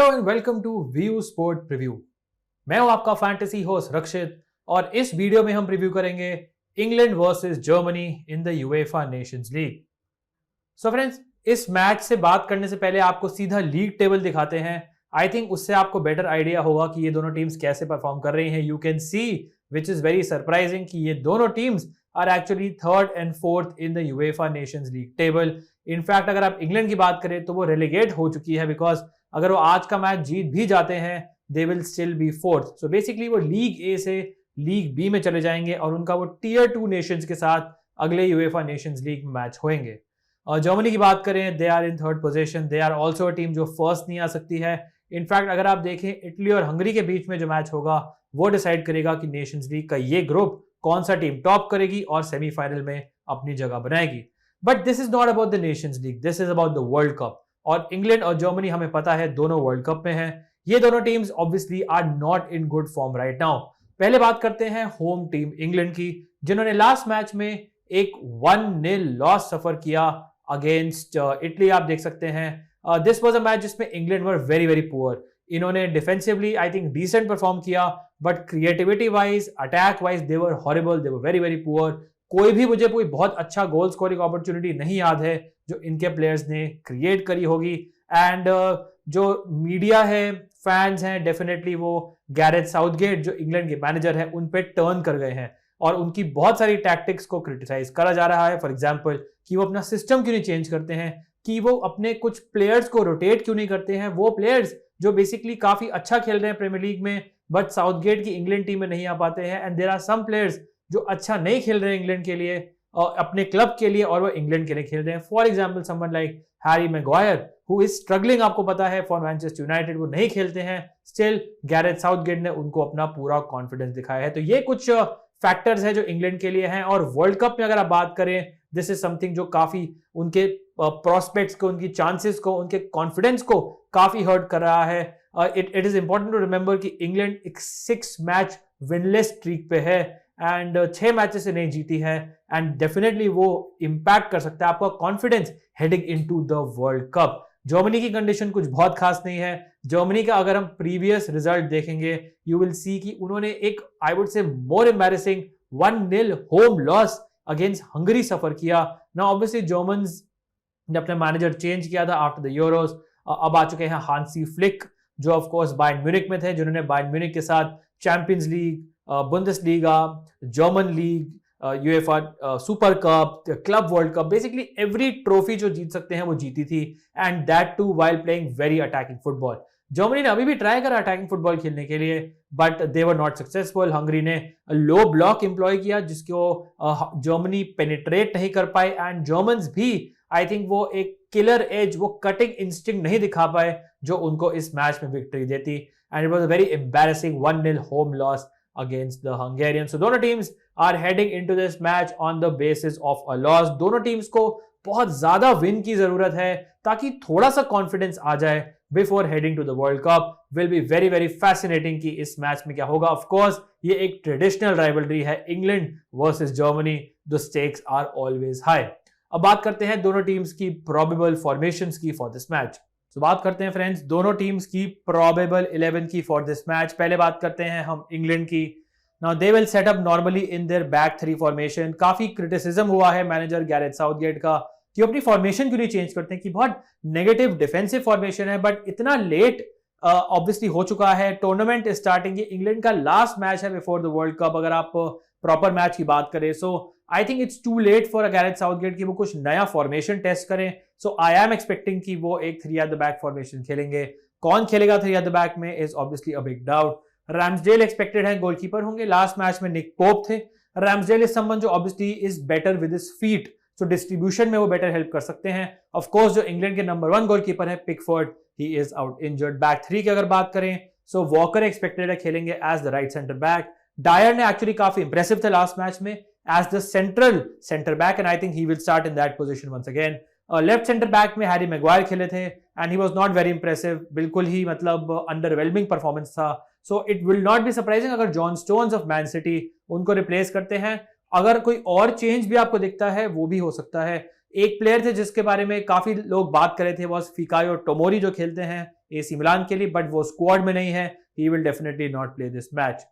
Hello and welcome to view sport preview. मैं हूं आपका फैंटेसी होस्ट रक्षित और इस वीडियो में हम प्रीव्यू करेंगे England versus Germany in the UEFA nations league. So friends, इस मैच से बात करने से पहले आपको सीधा लीग टेबल दिखाते हैं। आई थिंक उससे आपको बेटर आइडिया होगा कि ये दोनों टीम्स कैसे परफॉर्म कर रही हैं। You can see which is very surprising कि ये दोनों teams are actually third and fourth in the UEFA nations league table. In fact अगर आप इंग्लैंड की बात करें तो वो रेलीगेट हो चुकी है, बिकॉज अगर वो आज का मैच जीत भी जाते हैं they will still be fourth. So basically वो लीग ए से लीग बी में चले जाएंगे और उनका वो टियर 2 नेशंस के साथ अगले यूएफा नेशंस लीग मैच होंगे। और जर्मनी की बात करें, they are in third position. They are also a team जो फर्स्ट नहीं आ सकती है। इनफैक्ट अगर आप देखें, इटली और हंगरी के बीच में जो मैच होगा वो डिसाइड करेगा कि नेशंस लीग का ये ग्रुप कौन सा टीम टॉप करेगी और सेमीफाइनल में अपनी जगह बनाएगी। But this is not about the Nations league, this is about the world cup. और इंग्लैंड और जर्मनी हमें पता है दोनों वर्ल्ड कप में हैं। ये दोनों teams obviously are not in good form right now. पहले बात करते हैं होम टीम इंग्लैंड की, जिन्होंने लास्ट मैच में एक 1-0 लॉस सफर किया अगेंस्ट इटली। आप देख सकते हैं दिस वाज अ मैच जिसमें England were very very poor. इन्होंने defensively I think decent perform किया, but creativity wise, attack wise they were horrible, they were very very poor. मुझे कोई बहुत अच्छा गोल स्कोरिंग अपॉर्चुनिटी नहीं याद है जो इनके प्लेयर्स ने क्रिएट करी होगी। एंड जो मीडिया है, फैंस हैं, डेफिनेटली वो गैरेथ साउथगेट जो इंग्लैंड के मैनेजर है उन पे टर्न कर गए हैं और उनकी बहुत सारी टैक्टिक्स को क्रिटिसाइज करा जा रहा है। फॉर एग्जांपल कि वो अपना सिस्टम क्यों नहीं चेंज करते हैं, कि वो अपने कुछ प्लेयर्स को रोटेट क्यों नहीं करते हैं, वो प्लेयर्स जो बेसिकली काफी अच्छा खेल रहे हैं प्रीमियर लीग में बट साउथगेट की इंग्लैंड टीम में नहीं आ पाते हैं। And there are some players जो अच्छा नहीं खेल रहे हैं इंग्लैंड के लिए और अपने क्लब के लिए, और वो इंग्लैंड के लिए खेल रहे हैं। For example someone like Harry Maguire who is struggling, आपको पता है फॉर मैनचेस्टर यूनाइटेड, वो नहीं खेलते हैं। स्टिल गैरेथ साउथगेट ने उनको अपना पूरा कॉन्फिडेंस दिखाया है। तो ये कुछ फैक्टर्स है जो इंग्लैंड के लिए हैं। और वर्ल्ड कप में अगर आप बात करें, दिस इज समथिंग जो काफी उनके प्रोस्पेक्ट्स को, उनकी चांसेस को, उनके कॉन्फिडेंस को काफी हर्ट कर रहा है। It is important to remember कि इंग्लैंड एक 6 मैच विनलेस स्ट्रीक पे है एंड 6 मैचेस से नहीं जीती है। एंड डेफिनेटली वो इंपैक्ट कर सकता है आपका confidence heading into the world cup. Germany की कंडीशन कुछ बहुत खास नहीं है। जर्मनी का अगर हम प्रीवियस रिजल्ट देखेंगे, यू विल सी कि उन्होंने एक I would say more embarrassing 1-0 home loss against Hungary suffer किया। ना ऑब्वियसली जर्मन्स ने अपना मैनेजर चेंज किया था आफ्टर द यूरोस। अब आ चुके हैं हांसी फ्लिक जो ऑफ कोर्स बायर्न म्यूनिख में थे, जिन्होंने बायर्न म्यूनिख के साथ champions league, Bundesliga, German league, UEFA super cup, club world cup, basically every trophy जो जीत सकते हैं वो जीती थी। And that too while playing very attacking football. Germany ने अभी भी ट्राई करा अटैकिंग फुटबॉल खेलने के लिए but they were not successful. Hungary ने लो ब्लॉक एम्प्लॉय किया जिसको जर्मनी पेनिट्रेट नहीं कर पाए। एंड जर्मन्स भी आई थिंक वो एक किलर एज, वो कटिंग इंस्टिंक्ट नहीं दिखा पाए जो उनको इस मैच में विक्ट्री देती। And it was a very embarrassing 1-0 home loss against the Hungarians. So दोनों teams are heading into this match on the basis of a loss. दोनों टीम्स को बहुत ज्यादा विन की जरूरत है ताकि थोड़ा सा कॉन्फिडेंस आ जाए before heading to the world cup. Will be very very fascinating कि इस मैच में क्या होगा। ऑफ कोर्स ये एक ट्रेडिशनल राइवलरी है, England versus Germany, the stakes are always high. अब बात करते हैं दोनों टीम्स की प्रोबेबल फॉर्मेशंस की फॉर दिस मैच। तो बात करते हैं फ्रेंड्स दोनों टीम्स की प्रोबेबल 11 की फॉर दिस मैच। पहले बात करते हैं हम इंग्लैंड की। Now they will set up normally in their back 3 formation. काफी क्रिटिसिज्म हुआ है मैनेजर गैरेथ साउथगेट का कि अपनी फॉर्मेशन क्यों नहीं चेंज करते हैं, कि बहुत नेगेटिव डिफेंसिव फॉर्मेशन है। बट इतना लेट ऑब्वियसली हो चुका है, टूर्नामेंट स्टार्टिंग, ये इंग्लैंड का लास्ट मैच है बिफोर द वर्ल्ड कप अगर आप प्रॉपर मैच की बात करें। So I think it's too late for Gareth Southgate कि वो कुछ नया फॉर्मेशन टेस्ट करें। सो आई एम एक्सपेक्टिंग कि वो एक 3 एट द बैक फॉर्मेशन खेलेंगे। कौन खेलेगा 3 एट द बैक में is obviously a big doubt. Ramsdale expected है, गोलकीपर होंगे। लास्ट मैच में निक पोप थे। रैम्सडेल इज समवन जो obviously is better with his feet, so distribution में वो बेटर हेल्प कर सकते हैं। ऑफ कोर्स जो इंग्लैंड के नंबर 1 गोलकीपर है Pickford, he is out injured. Back 3 की अगर बात करें, सो वॉकर एक्सपेक्टेड है खेलेंगे as the right centre back. Dier ने एक्चुअली काफी इंप्रेसिव थे लास्ट मैच में as the central centre back and I think he will start in that position once again. Left centre back में Harry Maguire खेले थे and he was not very impressive, बिल्कुल ही मतलब underwhelming performance था। So it will not be surprising अगर John Stones of Man City उनको replace करते हैं। अगर कोई और चेंज भी आपको दिखता है वो भी हो सकता है। एक प्लेयर थे जिसके बारे में काफी लोग बात कर रहे थे, वो फिकायो टोमोरी जो खेलते हैं AC मिलान के लिए, बट वो स्क्वाड में नहीं है, he will definitely not play this match.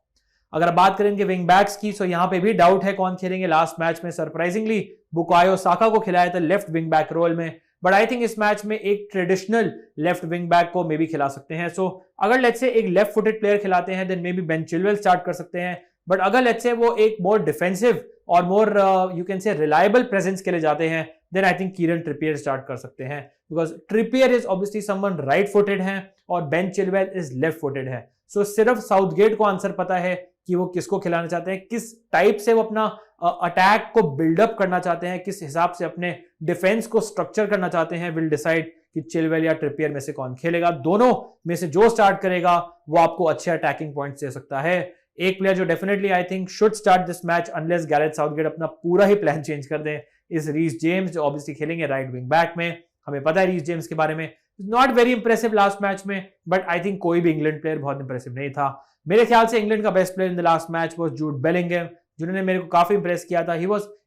अगर बात करेंगे विंग बैक्स की, तो यहाँ पे भी डाउट है कौन खेलेंगे। लास्ट मैच में सरप्राइजिंगली बुकायो साका को खिलाया था लेफ्ट विंग बैक रोल में, बट आई थिंक इस मैच में एक ट्रेडिशनल लेफ्ट विंग बैक को मे बी खिला सकते हैं। सो अगर लेट्स से एक लेफ्ट फुटेड प्लेयर खिलाते हैं then maybe Ben Chilwell start कर सकते हैं, बट अगर लेट्स से वो एक मोर डिफेंसिव और more you can say reliable presence के लिए जाते हैं then I think Kieran Trippier start कर सकते हैं, because Trippier is obviously someone right footed है और Ben Chilwell is left footed है। सो सिर्फ साउथगेट को आंसर पता है कि वो किसको खिलाना चाहते हैं, किस टाइप से वो अपना अटैक को बिल्डअप करना चाहते हैं, किस हिसाब से अपने डिफेंस को स्ट्रक्चर करना चाहते हैं, विल डिसाइड कि चिलवेल या ट्रिपियर में से कौन खेलेगा। दोनों में से जो स्टार्ट करेगा वो आपको अच्छे अटैकिंग पॉइंट्स दे सकता है। एक प्लेयर जो definitely I think should start this match unless Gareth Southgate अपना पूरा ही प्लान चेंज कर दें, इज रीस जेम्स, जो ऑब्वियसली खेलेंगे राइट विंग बैक में। हमें पता है रीस जेम्स के बारे में, not very impressive last match में, बट आई थिंक कोई भी इंग्लैंड प्लेयर बहुत इंप्रेसिव नहीं था। मेरे ख्याल से इंग्लैंड का best player in the last match was Jude Bellingham, जिन्होंने मेरे को काफी इंप्रेस किया था।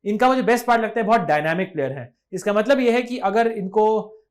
इनका मुझे बेस्ट पार्ट लगता है, बहुत डायनामिक प्लेयर है। इसका मतलब यह है कि अगर इनको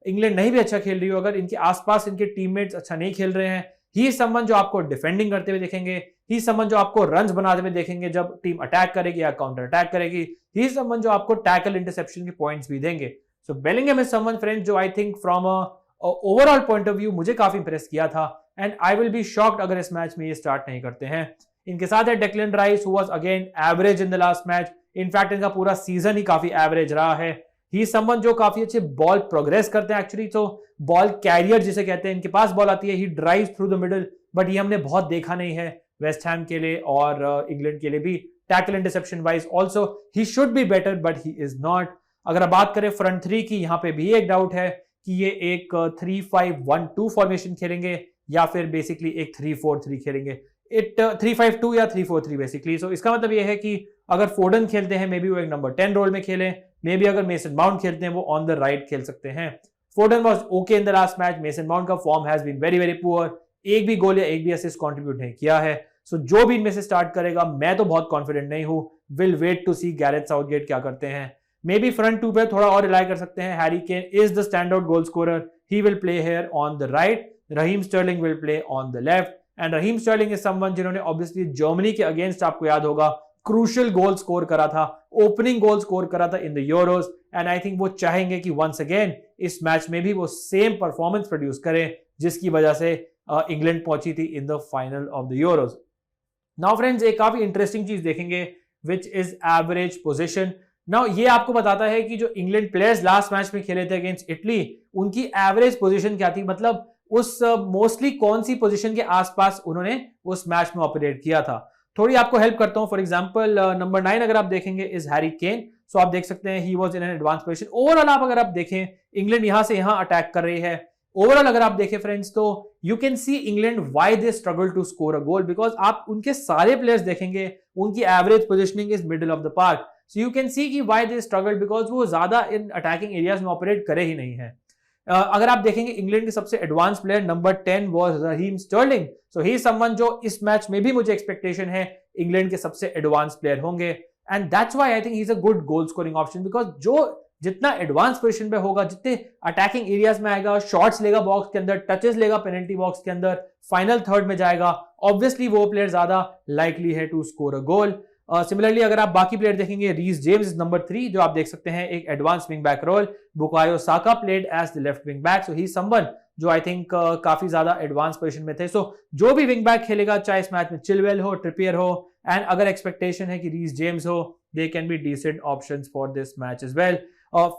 इंग्लैंड नहीं भी अच्छा खेल रही हो, अगर इनके आसपास इनके टीममेट्स अच्छा नहीं खेल रहे हैं, ही समवन जो आपको डिफेंडिंग करते हुए देखेंगे, ही समवन जो आपको रन्स बनाते हुए देखेंगे जब टीम अटैक करेगी या काउंटर अटैक करेगी, ही समवन जो आपको टैकल इंटरसेप्शन के पॉइंट्स भी देंगे। सो बेलिंगहम इज समवन फ्रेंड जो I think from a overall point of view मुझे काफी इंप्रेस किया था, and I will be shocked अगर इस मैच में ये स्टार्ट नहीं करते हैं। इनके साथ है Declan rice, who was again average in the last match. In fact इनका पूरा सीजन ही काफी एवरेज रहा है। ही समवन जो काफी अच्छे बॉल प्रोग्रेस करते हैं एक्चुअली, तो बॉल कैरियर जिसे कहते हैं, इनके पास बॉल आती है, he drive through the middle, but ये हमने बहुत देखा नहीं है वेस्ट हैम के लिए और इंग्लैंड के लिए भी। Tackle interception wise also he should be better but he is not. अगर आप बात करें फ्रंट थ्री की, यहाँ पे भी एक डाउट है कि ये एक 3-5-1-2 फॉर्मेशन खेलेंगे या फिर बेसिकली एक 3-4-3 खेलेंगे। 3-5-2 या 3-4-3 बेसिकली। सो इसका मतलब ये है कि अगर फोर्डन खेलते हैं मे बी वो एक नंबर 10 रोल में खेलें, मे बी अगर मेसन माउंट खेलते हैं वो ऑन द राइट खेल सकते हैं। Foden was okay in the last match, Mason Mount का form has been very very poor, एक भी गोल या एक भी असिस्ट कंट्रीब्यूट नहीं किया है। सो जो भी इनमें से स्टार्ट करेगा, मैं तो बहुत कॉन्फिडेंट नहीं हूं, will wait to see Gareth Southgate क्या करते हैं। मे बी फ्रंट टू पे थोड़ा और रिलाई कर सकते हैं। Harry Kane is the stand out goal scorer, he will play here on the right, Raheem Sterling will play on the left, and Raheem Sterling is someone जिन्होंने obviously Germany के against आपको याद होगा crucial goal score करा था, opening goal score करा था इन the euros, and I think वो चाहेंगे कि वंस अगेन इस मैच में भी वो सेम परफॉर्मेंस प्रोड्यूस करें जिसकी वजह से इंग्लैंड पहुंची थी in the final of the euros. Now friends, एक काफी इंटरेस्टिंग चीज देखेंगे which is average position. Now ये आपको बताता है कि जो इंग्लैंड प्लेयर्स लास्ट मैच में खेले थे अगेंस्ट इटली, उनकी एवरेज पोजीशन क्या थी, मतलब उस मोस्टली कौन सी पोजीशन के आसपास उन्होंने उस मैच में ऑपरेट किया था। थोड़ी आपको हेल्प करता हूं। फॉर एग्जांपल नंबर 9 अगर आप देखेंगे इज हैरी केन, सो आप देख सकते हैं he was in an advance position. Overall आप अगर आप देखें, इंग्लैंड यहां से यहां अटैक कर रही है। ओवरऑल अगर आप देखें फ्रेंड्स, तो you can see England why they struggle to score a goal, because आप उनके सारे प्लेयर्स देखेंगे, उनकी average positioning is middle of the park. So you can see कि व्हाई दे स्ट्रगल, बिकॉज वो ज्यादा इन अटैकिंग एरियाज में ऑपरेट करे ही नहीं है। अगर आप देखेंगे इंग्लैंड के सबसे advance player number 10 was Raheem Sterling, so he someone जो इस मैच में भी मुझे एक्सपेक्टेशन है इंग्लैंड के सबसे एडवांस प्लेयर होंगे, and that's why I think he is a good goal scoring option, because जो जितना एडवांस पोजीशन पे होगा, जितने अटैकिंग एरियाज में आएगा, शॉट्स लेगा बॉक्स के अंदर, टचेस लेगा पेनल्टी बॉक्स के अंदर, फाइनल थर्ड में जाएगा, ऑब्वियसली वो प्लेयर ज्यादा लाइकली है to score a goal. Similarly अगर आप बाकी प्लेयर देखेंगे, रीस जेम्स इज नंबर 3 जो आप देख सकते हैं एक एडवांस विंग बैक रोल। Bukayo Saka played as the left wing back, so he someone जो आई थिंक काफी ज्यादा एडवांस पोजीशन में थे। सो जो भी विंग बैक खेलेगा, चाहे इस मैच में चिलवेल हो, ट्रिपियर हो, एंड अगर एक्सपेक्टेशन है कि रीस जेम्स हो, they can be decent options for this match as well.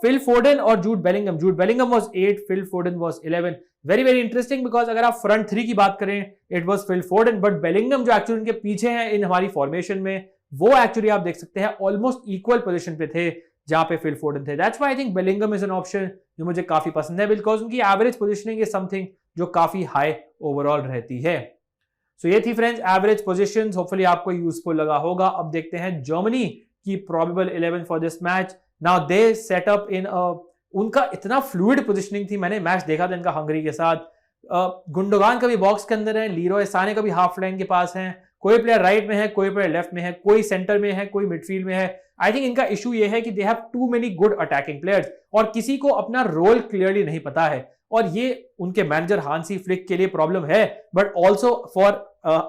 Phil Foden और Jude Bellingham was 8, Phil Foden was 11। Very very interesting, because अगर आप फ्रंट 3 की बात करें, it was Phil Foden, but Bellingham जो actually उनके पीछे हैं इन हमारी फॉर्मेशन में, वो एक्चुअली आप देख सकते हैं ऑलमोस्ट इक्वल पोजीशन पे थे जहां पे फिल फोर्डन थे। That's why I think Bellingham is an option जो मुझे काफी पसंद है, बिकॉज उनकी एवरेज पोजीशनिंग इज समथिंग जो काफी हाई ओवरऑल रहती है। सो ये थी फ्रेंड्स एवरेज पोजीशंस, होपफुली आपको यूजफुल लगा होगा। अब देखते हैं जर्मनी की probable 11 for this match. Now they set up in उनका इतना फ्लूइड पोजीशनिंग थी, मैंने मैच देखा था इनका हंगरी के साथ। गुंडोगान का भी बॉक्स के अंदर है, लीरोय साने का भी हाफ लाइन के पास है, कोई प्लेयर राइट में है, कोई प्लेयर लेफ्ट में है, कोई सेंटर में है, कोई मिडफील्ड में है। आई थिंक इनका इशू ये है कि they have too many good attacking players और किसी को अपना रोल क्लियरली नहीं पता है। और ये उनके मैनेजर हांसी फ्लिक के लिए प्रॉब्लम है, but also for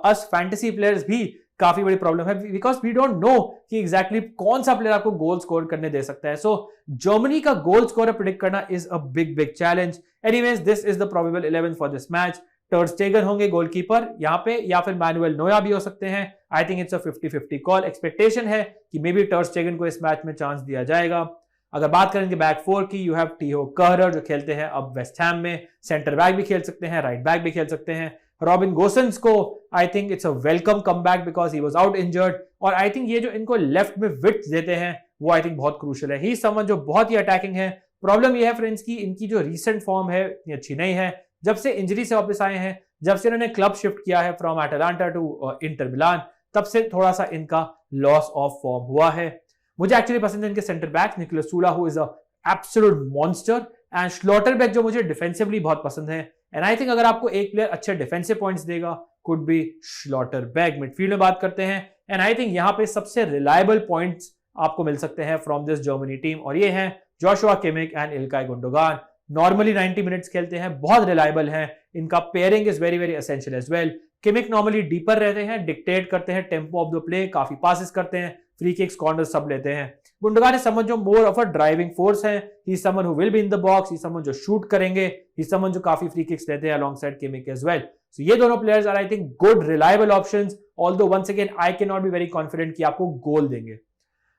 us fantasy players भी काफी बड़ी प्रॉब्लम है, बिकॉज वी डोंट नो कि एग्जैक्टली कौन सा प्लेयर आपको गोल स्कोर करने दे सकता है. सो जर्मनी का गोल स्कोर प्रेडिक्ट करना is a big big challenge. Anyways, this is the probable 11 for this match. टर स्टेगन होंगे गोलकीपर यहां पे, या फिर मैनुअल नोया भी हो सकते हैं. आई think it's a 50-50 call. Expectation है कि मे बी टर स्टेगन को इस मैच में चांस दिया जाएगा. अगर बात करेंगे बैक फोर की, यू हैव टीहो कहरर जो खेलते हैं अब वेस्ट हैम में. सेंटर बैक भी खेल सकते हैं, राइट बैक भी खेल सकते हैं. रॉबिन गोसन्स को आई think it's a welcome comeback because he was out injured. और आई थिंक ये जो इनको लेफ्ट में विड्थ देते हैं वो आई थिंक बहुत क्रूशियल है. ही समवन जो बहुत ही अटैकिंग है. प्रॉब्लम ये है फ्रेंड्स की इनकी जो रीसेंट फॉर्म है इतनी अच्छी नहीं है. जब से इंजरी से वापस आए हैं, जब से इन्होंने क्लब शिफ्ट किया है from Atalanta to Inter Milan, तब से थोड़ा सा इनका लॉस ऑफ फॉर्म हुआ है. मुझे एक्चुअली पसंद है इनके centre back Niklas Süle, who is a absolute monster, and Schlotterbeck जो मुझे डिफेंसिवली बहुत पसंद है. एंड आई थिंक अगर आपको एक प्लेयर अच्छे डिफेंसिव पॉइंट्स देगा, कुड बी स्लॉटरबैक. मिडफील्ड में बात करते हैं, एंड आई थिंक यहां पे सबसे रिलायबल पॉइंट्स आपको मिल सकते हैं फ्रॉम दिस जर्मनी टीम, और ये हैं Joshua Kimmich and Ilkay Gundogan. Normally 90 minutes खेलते हैं, बहुत रिलायबल हैं. इनका pairing is very very essential as well. Kimmich normally deeper रहते हैं, डिक्टेट करते हैं टेम्पो ऑफ द प्ले, काफी पासेस करते हैं, फ्री किक्स कॉर्नर सब लेते हैं. गुंडोगान इज समवन जो more of a driving force है. He is someone who will be in the box, he is someone जो शूट करेंगे, ही इज समवन जो काफी फ्री किक्स लेते हैं alongside Kimmich as well. So ये दोनों players are I think good reliable options, although once again I can not be very confident कि आपको गोल देंगे.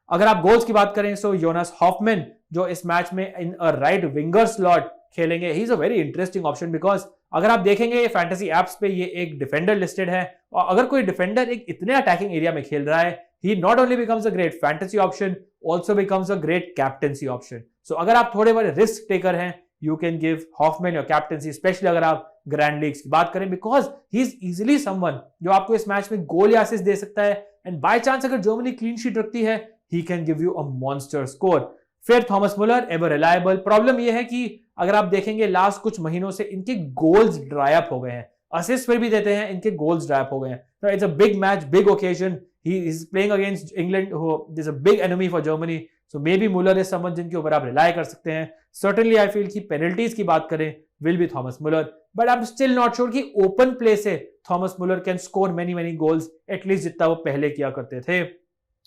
अगर आप गोल्स की बात करें, सो योनास हॉफमैन जो इस मैच में इन अ राइट विंगर स्लॉट खेलेंगे, he is a very interesting option because अगर आप देखेंगे फैंटेसी एप्स पे ये एक डिफेंडर लिस्टेड है, और अगर कोई डिफेंडर एक इतने अटैकिंग एरिया में खेल रहा है, he not only becomes a great fantasy option, also becomes a great captaincy option. So अगर आप थोड़े बड़े रिस्क टेकर हैं, you can give Hoffman your captaincy, especially अगर आप ग्रैंड लीग्स की बात करें, because he is easily someone जो आपको इस मैच में गोल या असिस्ट दे सकता है, एंड बाय चांस अगर जर्मनी क्लीन शीट रखती है, he can give you a monster score. फिर थॉमस मुलर, एवर रिलायबल. प्रॉब्लम यह है कि अगर आप देखेंगे लास्ट कुछ महीनों से इनके गोल्स ड्राई अप हो गए हैं. असिस्ट फिर भी देते हैं, इनके गोल्स ड्राई अप हो गए हैं. So it's a big match, big occasion. He is playing against England, who is a big enemy for Germany. So maybe Muller is someone जिनके ऊपर आप रिलाई कर सकते हैं. Certainly I feel कि पेनल्टीज की बात करें, will be Thomas Muller. But I'm still not sure कि ओपन प्ले से Thomas Muller can score many goals, at least जितना वो पहले किया करते थे.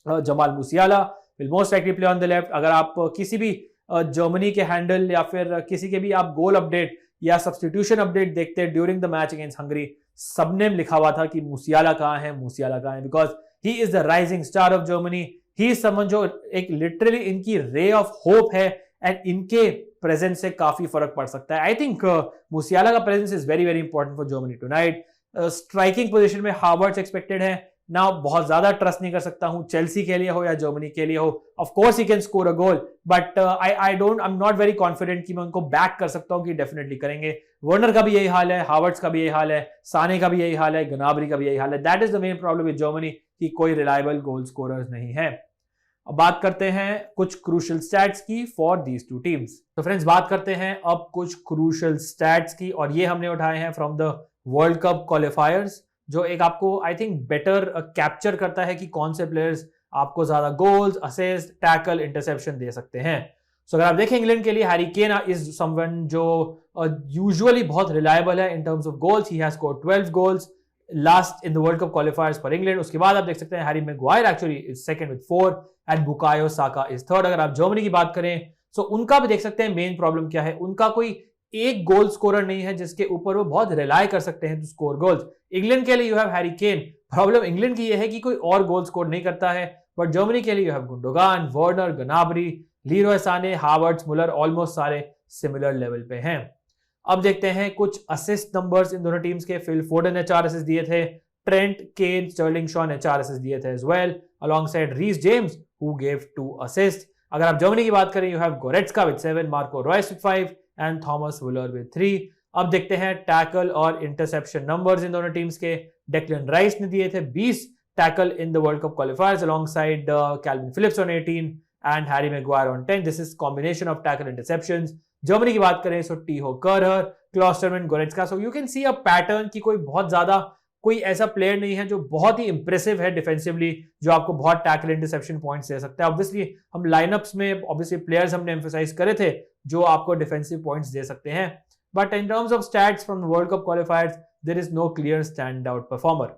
Jamal मूसियाला will most likely play on the left. अगर आप किसी भी जर्मनी के हैंडल या फिर किसी के भी आप गोल अपडेट या सब्सटीट्यूशन अपडेट देखते हैं during the match against Hungary, सबने लिखा हुआ था कि मूसियाला कहां है, मूसियाला कहां है, because he is the rising star of Germany. He is someone जो एक लिटरली इनकी रे ऑफ होप है, एंड इनके प्रेजेंस से काफी फर्क पड़ सकता है. आई थिंक मूसियाला का presence is very very important for Germany tonight. Striking position में हावर्ट्स एक्सपेक्टेड है. ना बहुत ज्यादा ट्रस्ट नहीं कर सकता हूं, चेल्सी के लिए हो या जर्मनी के लिए हो. Of course he can score a goal, but I am not very confident कि मैं उनको बैक कर सकता हूं कि डेफिनेटली करेंगे. वर्नर का भी यही हाल है, हावर्ट्स का भी यही हाल है, साने का भी यही हाल है, गनाबरी का भी यही हाल है. That is the main problem with Germany कि कोई रिलायबल गोल स्कोरर्स नहीं है. अब बात करते हैं कुछ क्रूशियल स्टैट्स की फॉर दीज टू टीम्स. तो फ्रेंड्स, बात करते हैं अब कुछ क्रूशियल स्टैट्स की, और ये हमने उठाए हैं फ्रॉम द वर्ल्ड कप क्वालिफायर्स, जो एक आपको आई थिंक बेटर कैप्चर करता है कि कौन से प्लेयर्स आपको ज्यादा गोल्स, असिस्ट, टैकल, इंटरसेप्शन दे सकते हैं. सो अगर आप देखें इंग्लैंड के लिए, हैरी केन इज समवन जो यूजुअली बहुत रिलायबल है in terms of goals. He has scored 12 goals last in the world Cup क्वालिफायर्स for England. उसके बाद आप देख सकते हैं Harry Maguire actually is second with 4 and Bukayo Saka is third. अगर आप जर्मनी की बात करें, सो उनका भी देख सकते हैं मेन प्रॉब्लम क्या है. उनका कोई एक गोल स्कोरर नहीं है जिसके ऊपर वो बहुत रिलाई कर सकते हैं टू स्कोर गोल्स. इंग्लैंड के लिए you have Harry Kane. Problem England की ये है कि कोई और गोल स्कोर नहीं करता है, बट जर्मनी के लिए you have Gundogan, Werner, Gnabry, Leroy Sane, Havertz, Muller, almost सारे सिमिलर लेवल पे हैं. अब देखते हैं कुछ असिस्ट नंबर्स इन दोनों टीम्स के. फिल फोर्डन ने 4 असिस्ट दिए थे, ट्रेंट, केन, स्टर्लिंग शॉ ने 4 असिस्ट दिए थे as well, alongside Reece James who gave 2 assist. अगर आप जर्मनी की बात करें, you have Goretzka with 7, Marco Reus with 5 and Thomas Muller with 3. अब देखते हैं टैकल और इंटरसेप्शन नंबर्स इन दोनों टीम्स के. डेक्लन राइस ने दिए थे 20 tackle in the world Cup qualifiers alongside Kalvin Phillips on 18 and Harry Maguire on 10. This is combination of tackle interceptions. Germany की बात करें, so Thilo Kehrer, Klostermann, Goretzka. So you can see a pattern की कोई बहुत ज्यादा कोई ऐसा player नहीं है जो बहुत ही इंप्रेसिव है डिफेंसिवली, जो आपको बहुत टैकल इंटरसेप्शन पॉइंट्स दे सकता है. ऑब्वियसली हम लाइनअप्स में ऑब्वियसली प्लेयर्स हमने एम्फसाइज करे थे जो आपको डिफेंसिव पॉइंट्स दे सकते हैं, but in terms of stats from the World Cup qualifiers, there is no clear standout performer.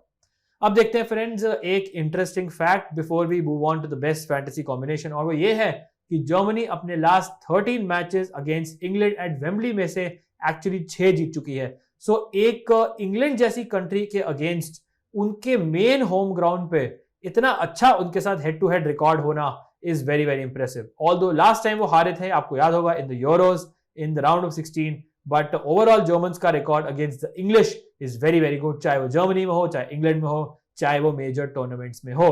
अब देखते हैं फ्रेंड्स एक interesting fact before we move on to the best fantasy combination, और वो ये है कि जर्मनी अपने last 13 matches against England at Wembley में से एक्चुअली 6 जीत चुकी है. सो एक इंग्लैंड जैसी कंट्री के अगेंस्ट उनके मेन होम ग्राउंड पे इतना अच्छा उनके साथ हेड टू हेड रिकॉर्ड होना is very very impressive. Although last time वो हारे थे, आपको याद होगा, in the Euros in the round of 16, but overall Germans का record against the English is very very good, चाहे वो जर्मनी में हो, चाहे इंग्लैंड में हो, चाहे वो मेजर टूर्नामेंट्स में हो.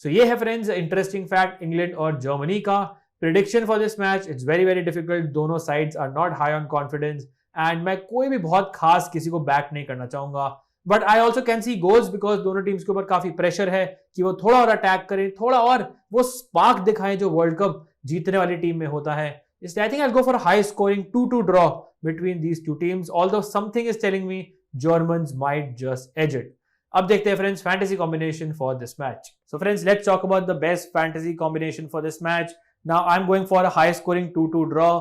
सो ये है फ्रेंड्स इंटरेस्टिंग फैक्ट इंग्लैंड और जर्मनी का. Prediction for this match it's very very difficult. दोनों sides are not high on confidence and मैं कोई भी बहुत खास किसी को बैक नहीं करना चाहूंगा, but I also can see goals because दोनों टीम्स के ऊपर काफी प्रेशर है कि वो थोड़ा और अटैक करें, थोड़ा और वो स्पार्क दिखाएं जो वर्ल्ड कप जीतने वाली टीम में होता है. इसलिए I think I will go for high scoring 2-2 draw between these two teams, although something is telling me Germans might just edge it. अब देखते हैं friends fantasy combination for this match. So friends, let's talk about the best fantasy combination for this match. Now I'm going for a high scoring 2-2 draw.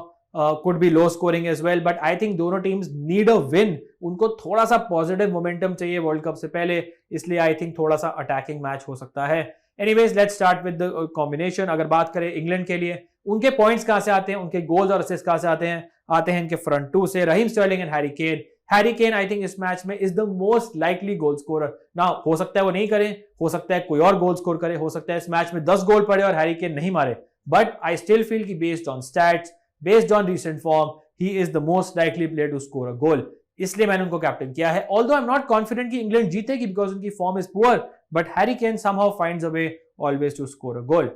Could be low scoring as well, but I think दोनों teams need a win. उनको थोड़ा सा positive momentum चाहिए world cup से पहले, इसलिए I think थोड़ा सा attacking match हो सकता है. Anyways, let's start with the combination. अगर बात करें इंग्लैंड के लिए, उनके पॉइंट्स कहां से आते हैं, उनके गोल्स और असिस्ट कहां से आते हैं इनके फ्रंट टू से, Raheem Sterling and Harry Kane. Harry Kane I think इस मैच में is the most likely goal scorer. ना हो सकता है वो नहीं करें, हो सकता है कोई और गोल स्कोर करे, हो सकता है इस मैच में 10 गोल पड़े और हैरी केन नहीं मारे, बट आई स्टिल फील कि based on stats, based on recent form, he is the most likely player to score a goal. इसलिए मैंने उनको कैप्टन किया है. Although I am not confident कि इंग्लैंड जीतेगी बिकॉज उनकी form is poor, but Harry Kane somehow finds a way always to score a goal.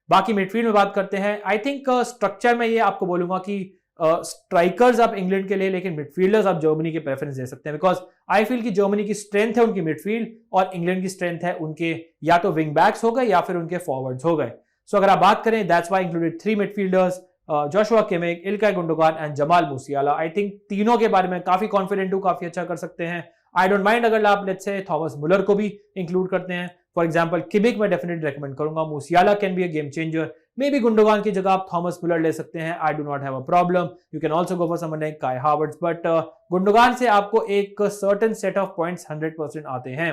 बाकी midfield में बात करते हैं. आई थिंक स्ट्रक्चर में ये आपको बोलूंगा कि स्ट्राइकर्स आप इंग्लैंड के लिए, लेकिन मिडफील्डर्स आप जर्मनी के प्रेफरेंस दे सकते हैं, बिकॉज आई फील कि जर्मनी की स्ट्रेंथ है उनकी मिडफील्ड और इंग्लैंड की स्ट्रेंथ है उनके या तो विंग बैक्स हो गए या फिर उनके फॉरवर्ड्स हो गए. सो अगर आप बात करें, that's why included 3 midfielders, Joshua Kimmich, Ilkay Gundogan and Jamal Musiala. I think तीनों के बारे में काफी कॉन्फिडेंट हूं, काफी अच्छा कर सकते हैं. आई डोंट माइंड अगर आप लेट्स से थॉमस मुलर को भी इंक्लूड करते हैं. फॉर एग्जांपल किमिक मैं डेफिनेटली रेकमेंड करूंगा. Musiala can be a game changer. Maybe Gundogan की जगह आप थॉमस मुलर ले सकते हैं. I do not have a problem. You can also go for someone like Kai Havertz, but Gundogan से आपको एक सर्टेन सेट ऑफ पॉइंट्स 100% आते हैं.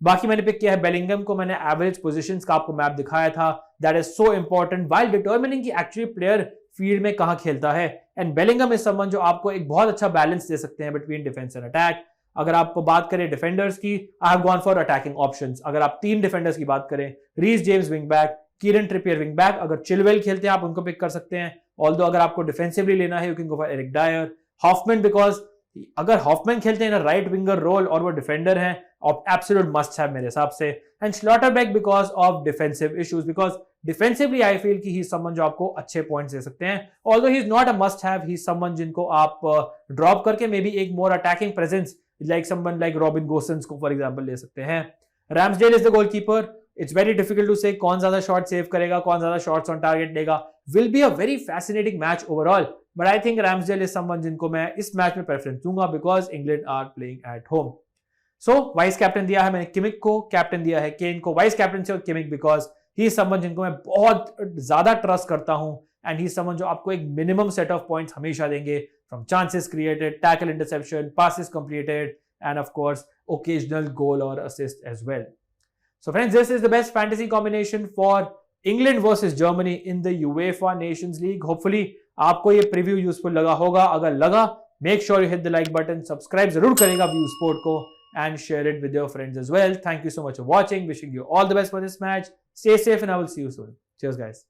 बाकी मैंने पिक किया है बेलिंगम को. मैंने एवरेज पोजीशंस का आपको मैप दिखाया था. That is so important while determining कि एक्चुअली प्लेयर फील्ड में कहां खेलता है. एंड बेलिंगम इज समवन जो आपको एक बहुत अच्छा बैलेंस दे सकते हैं बिटवीन डिफेंस एंड अटैक. अगर आप बात करें डिफेंडर्स की, I have gone for attacking options. अगर आप 3 डिफेंडर्स की बात करें, Reece James wing back, Kieran Trippier wing back, अगर चिलवेल खेलते हैं आप उनको पिक कर सकते हैं. ऑल्दो अगर आपको डिफेंसिवली लेना है, you can go for Eric Dier. Hoffmann, because अगर हॉफमैन खेलते हैं ना राइट विंगर रोल और वो डिफेंडर हैं, एब्सोल्यूट मस्ट हैव मेरे हिसाब से. And Schlotterbeck because of defensive issues, because defensively I feel कि ही इज समवन जो आपको अच्छे पॉइंट्स दे सकते हैं. Although he is not a must have, he is someone जिनको आप ड्रॉप करके मे बी एक more attacking presence like someone like Robin Gosens को फॉर एग्जांपल ले सकते हैं. Ramsdale is the goalkeeper. It's very difficult to say कौन ज्यादा शॉट सेव करेगा, कौन ज्यादा शॉट्स ऑन टारगेट लेगा. Will be a very fascinating match overall, but I think Ramsdale is someone जिनको मैं इस मैच में प्रेफरेंस दूंगा because England are playing at home. So vice captain दिया है मैंने किमिक को, कैप्टन दिया है केन को. वाइस कैप्टन से और Kimmich because he is someone जिनको मैं बहुत ज्यादा ट्रस्ट करता हूं एंड ही इज समवन जो आपको एक मिनिमम सेट ऑफ पॉइंट्स हमेशा देंगे from chances created, tackle interception, passes completed and of course occasional goal or assist as well. So friends, this is the best fantasy combination for England versus Germany in the UEFA Nations League. Hopefully आपको ये preview useful लगा होगा. अगर लगा, make sure you hit the like button, subscribe जरूर करेगा view sport को and share it with your friends as well. Thank you so much for watching. Wishing you all the best for this match. Stay safe and I will see you soon. Cheers guys.